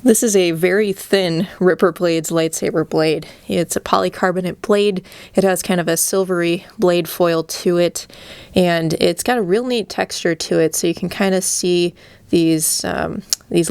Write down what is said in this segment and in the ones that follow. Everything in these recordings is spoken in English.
This is a very thin Ripper Blades lightsaber blade. It's a polycarbonate blade. It has kind of a silvery blade foil to it, and it's got a real neat texture to it, so you can kind of see these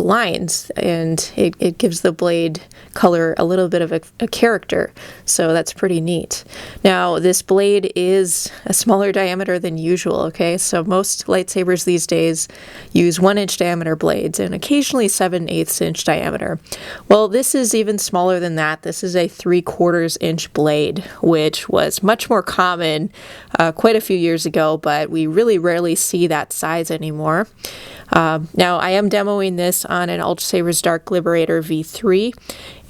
lines, and it gives the blade color a little bit of a character, so that's pretty neat. Now, this blade is a smaller diameter than usual, okay? So most lightsabers these days use 1-inch diameter blades and occasionally 7/8 inch diameter. Well, this is even smaller than that. This is a 3/4 inch blade, which was much more common quite a few years ago, but we really rarely see that size anymore. Now, I am demoing this on an UltraSabers Dark Liberator V3,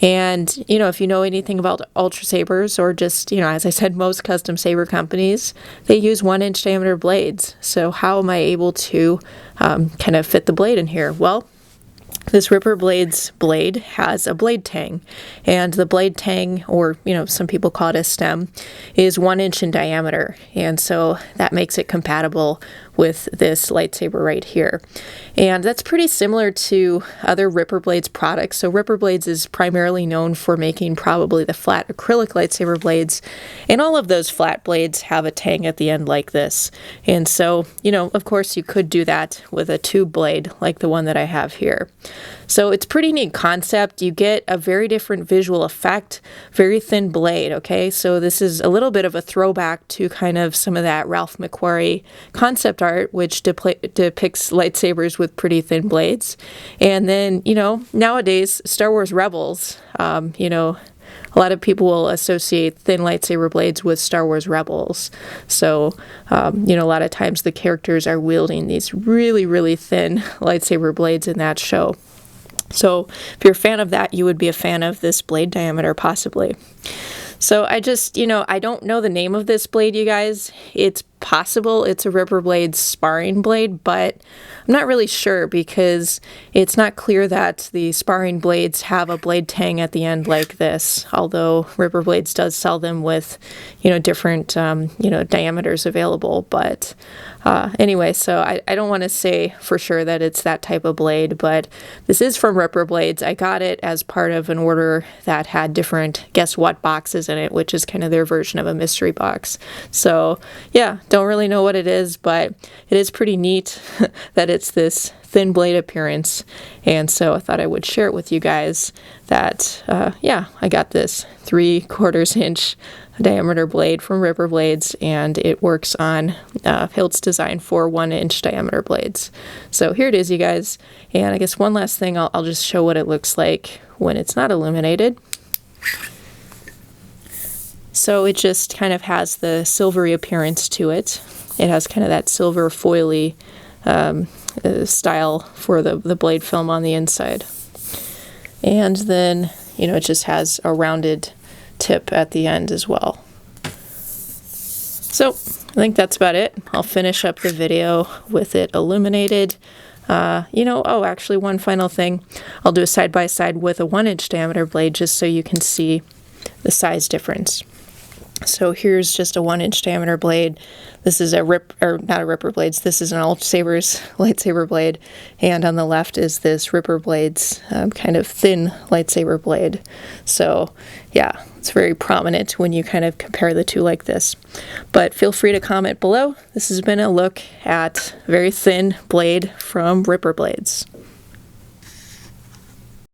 and, if you know anything about UltraSabers, or just, as I said, most custom saber companies, they use 1-inch diameter blades. So how am I able to kind of fit the blade in here? Well, this Ripper Blades blade has a blade tang, and the blade tang, or some people call it a stem, is 1 inch in diameter, and so that makes it compatible with this lightsaber right here. And that's pretty similar to other Ripper Blades products. So Ripper Blades is primarily known for making probably the flat acrylic lightsaber blades, and all of those flat blades have a tang at the end like this. And so, of course you could do that with a tube blade like the one that I have here. So it's pretty neat concept. You get a very different visual effect, very thin blade, okay? So this is a little bit of a throwback to kind of some of that Ralph McQuarrie concept art, which depicts lightsabers with pretty thin blades. And then, nowadays, Star Wars Rebels, a lot of people will associate thin lightsaber blades with Star Wars Rebels. So, a lot of times the characters are wielding these really, really thin lightsaber blades in that show. So if you're a fan of that, you would be a fan of this blade diameter possibly. So I just, I don't know the name of this blade, you guys. It's possible it's a Ripper Blades sparring blade, but I'm not really sure because it's not clear that the sparring blades have a blade tang at the end like this, although Ripper Blades does sell them with, different, diameters available. But anyway, so I don't want to say for sure that it's that type of blade, but this is from Ripper Blades. I got it as part of an order that had different guess what boxes in it, which is kind of their version of a mystery box. So yeah, don't really know what it is, but it is pretty neat that it's this thin blade appearance. And so I thought I would share it with you guys that, I got this 3/4 inch diameter blade from Ripper Blades, and it works on hilts designed for 1-inch diameter blades. So here it is, you guys. And I guess one last thing, I'll just show what it looks like when it's not illuminated. So it just kind of has the silvery appearance to it. It has kind of that silver foily style for the blade film on the inside. And then, it just has a rounded tip at the end as well. So I think that's about it. I'll finish up the video with it illuminated. Actually one final thing. I'll do a side-by-side with a 1-inch diameter blade just so you can see the size difference. So here's just a 1-inch diameter blade. This is not a Ripper Blades. This is an UltraSabers lightsaber blade. And on the left is this Ripper Blades kind of thin lightsaber blade. So yeah, it's very prominent when you kind of compare the two like this. But feel free to comment below. This has been a look at a very thin blade from Ripper Blades.